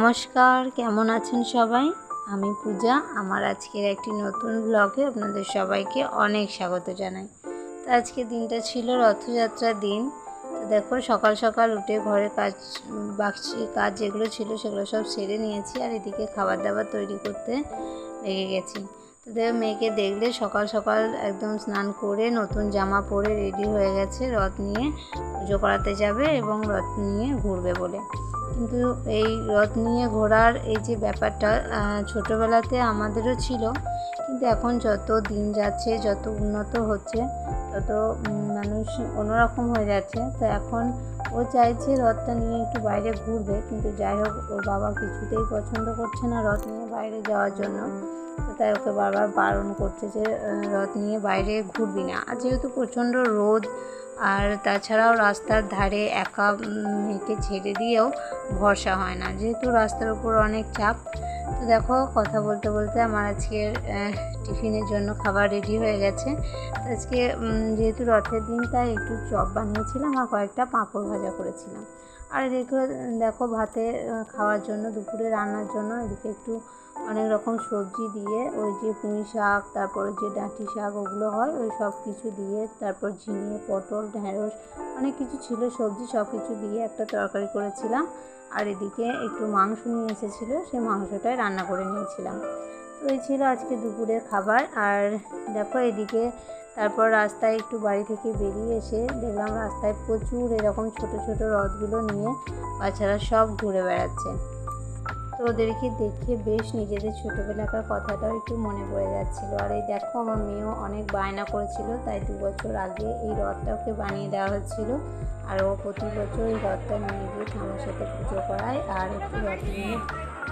নমস্কার, কেমন আছেন সবাই? আমি পূজা। আমার আজকের একটি নতুন ব্লগে আপনাদের সবাইকে অনেক স্বাগত জানাই। তো আজকে দিনটা ছিল রথযাত্রার দিন। তো দেখো সকাল সকাল উঠে ঘরের কাজ যেগুলো ছিল সেগুলো সব সেরে নিয়েছি, আর এদিকে খাবার দাবার তৈরি করতে লেগে গেছি। তো দেখো মেয়েকে দেখলে সকাল সকাল একদম স্নান করে নতুন জামা পরে রেডি হয়ে গেছে, রথ নিয়ে পুজো করাতে যাবে এবং রথ নিয়ে ঘুরবে বলে। কিন্তু এই রথ নিয়ে ঘোরার এই যে ব্যাপারটা ছোটোবেলাতে আমাদেরও ছিল, কিন্তু এখন যত দিন যাচ্ছে, যত উন্নত হচ্ছে, তত মানুষ অন্যরকম হয়ে যাচ্ছে। তো এখন ও চাইছে রথটা নিয়ে একটু বাইরে ঘুরবে, কিন্তু যাই হোক ওর বাবা কিছুতেই পছন্দ করছে না রথ নিয়ে বাইরে যাওয়ার জন্য। তো তাই ওকে বারবার বারণ করছে যে রথ নিয়ে বাইরে ঘুরবি না। আর যেহেতু প্রচণ্ড রোদ, আর তাছাড়াও রাস্তার ধারে একা মেয়েকে ছেড়ে দিয়েও ভরসা হয় না, যেহেতু রাস্তার উপর অনেক চাপ। তো দেখো কথা বলতে বলতে আমার আজকের টিফিনের জন্য খাবার রেডি হয়ে গেছে। তো আজকে যেহেতু রথের দিন, তাই একটু চপ বানিয়েছিলাম আর কয়েকটা পাঁপড় ভাজা করেছিলাম। আর দেখো ভাতে খাওয়ার জন্য, দুপুরে রান্নার জন্য এদিকে একটু অনেক রকম সবজি দিয়ে, ওই যে পুঁই শাক, তারপরে যে ডাঁটি শাক ওগুলো হয়, ওই সব কিছু দিয়ে, তারপর ঝিঙে, পটল, ঢ্যাঁড়স অনেক কিছু ছিল সবজি, সব কিছু দিয়ে একটা তরকারি করেছিলাম। আর এদিকে একটু মাংস নিয়ে এসেছিলো, সেই মাংসটাই রান্না করে নিয়েছিলাম। তো এই ছিল আজকে দুপুরের খাবার। আর দেখো এদিকে তারপর রাস্তায় একটু বাড়ি থেকে বেরিয়ে এসে দেখলাম রাস্তায় প্রচুর এরকম ছোট ছোট রথগুলো নিয়ে বাচ্চারা সব ঘুরে বেড়াচ্ছে। তো ওদেরকে দেখে বেশ নিজেদের ছোটোবেলাকার কথাটাও একটু মনে পড়ে যাচ্ছিলো। আর এই দেখো আমার মেয়েও অনেক বায়না করেছিল, তাই 2 বছর আগে এই রথটা ওকে বানিয়ে দেওয়া হচ্ছিলো। আর ও প্রতি বছর এই রথটা নিয়ে গিয়ে ঠাকুরের সাথে পুজো করায় আর একটু রথ নিয়ে।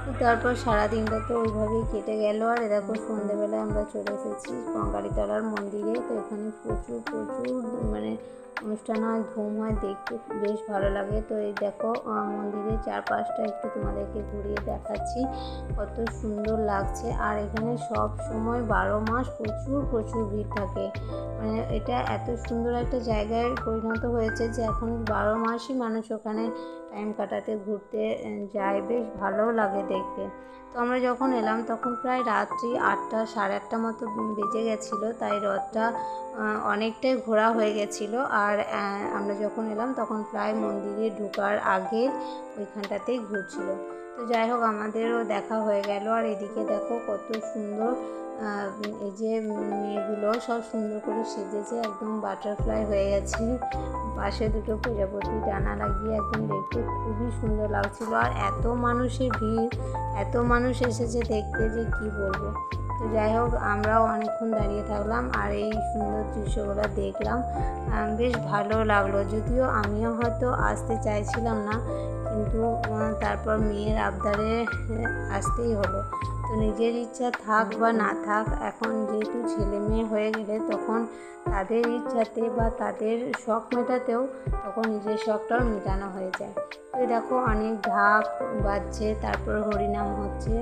তো তারপর সারাদিনটা তো ওইভাবেই কেটে গেল। আর দেখো সন্ধ্যেবেলায় আমরা চলে এসেছি কঙ্কালীতলার মন্দিরে। তো এখানে প্রচুর মানে অনুষ্ঠান হয়, ধুম হয়, দেখতে বেশ ভালো লাগে। তো এই দেখো মন্দিরের চারপাশটা একটু তোমাদেরকে ঘুরিয়ে দেখাচ্ছি, কত সুন্দর লাগছে। আর এখানে সব সময় 12 মাস প্রচুর ভিড় থাকে। মানে এটা এত সুন্দর একটা জায়গায় পরিণত হয়েছে যে এখন 12 মাসই মানুষ ওখানে টাইম কাটাতে ঘুরতে যায়, বেশ ভালোও লাগে দেখতে। তো আমরা যখন এলাম তখন প্রায় রাত্রি 8টা সাড়ে 8টা মতো বেজে গেছিলো, তাই রথটা অনেকটাই ঘোরা হয়ে গেছিলো। আর আমরা যখন এলাম তখন প্রায় মন্দিরে ঢোকার আগে ওইখানটাতেই ঘুরছিল। তো যাই হোক আমাদেরও দেখা হয়ে গেল। আর এদিকে দেখো কত সুন্দর এই যে মেয়েগুলো সব সুন্দর করে সেজেছে, একদম বাটারফ্লাই হয়ে গেছে, পাশে দুটো প্রজাপতি ডানা লাগিয়ে একদম দেখতে খুবই সুন্দর লাগছিল। আর এত মানুষের ভিড়, এত মানুষ এসেছে দেখতে যে কি বলবো। তো যাই হোক আমরাও অনেকক্ষণ দাঁড়িয়ে থাকলাম আর এই সুন্দর দৃশ্যগুলো দেখলাম, বেশ ভালো লাগলো। যদিও আমিও হয়তো আসতে চাইছিলাম না, কিন্তু তারপর মেয়ের আবদারে আসতেই হলো। তো নিজের ইচ্ছা থাক বা না থাক, এখন যেহেতু ছেলে মেয়ে হয়ে গেলে তখন তাদের ইচ্ছাতে বা তাদের শখ মেটাতেও তখন নিজের শখটাও মেটানো হয়ে যায়। তো দেখো অনেক ঢাক বাজছে, তারপর হরিনাম হচ্ছে,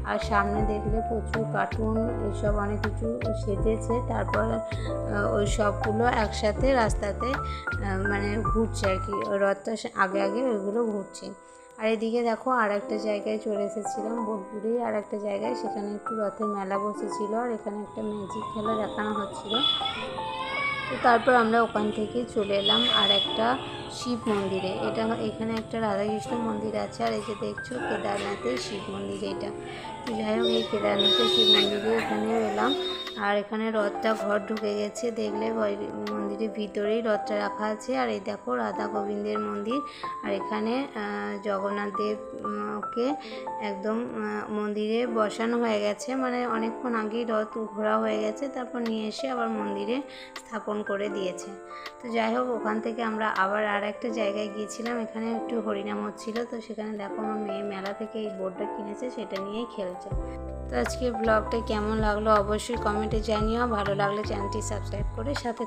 আর সামনে দেখলে প্রচুর কার্টুন এইসব অনেক কিছু সেজেছে। তারপর ওই সবগুলো একসাথে রাস্তাতে মানে ঘুরছে আর কি, রথটা আগে ওইগুলো ঘুরছে। আর এদিকে দেখো আর একটা জায়গায় চলে এসেছিলাম, বোলপুরে আর একটা জায়গায়, সেখানে একটু রথের মেলা বসেছিল আর এখানে একটা ম্যাজিক খেলা দেখানো হচ্ছিল। তো তারপর আমরা ওখান থেকে চলে এলাম আর একটা শিব মন্দিরে। এখানে একটা রাধাকৃষ্ণ মন্দির আছে, আর এই যে দেখছো কেদারনাথের শিব মন্দির এটা। তো যাই হোক এই কেদারনাথের শিব মন্দিরে এখানেও এলাম। আর এখানে রথটা ঘর ঢুকে গেছে, দেখলে মন্দিরের ভিতরেই রথটা রাখা আছে। আর এই দেখো রাধা গোবিন্দের মন্দির, আর এখানে জগন্নাথ দেবকে একদম মন্দিরে বসানো হয়ে গেছে, মানে অনেকক্ষণ আগেই রথ ঘোরা হয়ে গেছে, তারপর নিয়ে এসে আবার মন্দিরে স্থাপন করে দিয়েছে। তো যাই হোক ওখান থেকে আমরা আবার আর একটা জায়গায় গিয়েছিলাম, এখানে একটু হরিনাম হচ্ছিলো। তো সেখানে দেখো আমার মেয়ে মেলা থেকে এই বোর্ডটা কিনেছে, সেটা নিয়েই খেলছে। তো আজকে ব্লগটা কেমন লাগলো অবশ্যই কমেন্টে জানিও, ভালো লাগলে চ্যানেলটি সাবস্ক্রাইব করে সাথে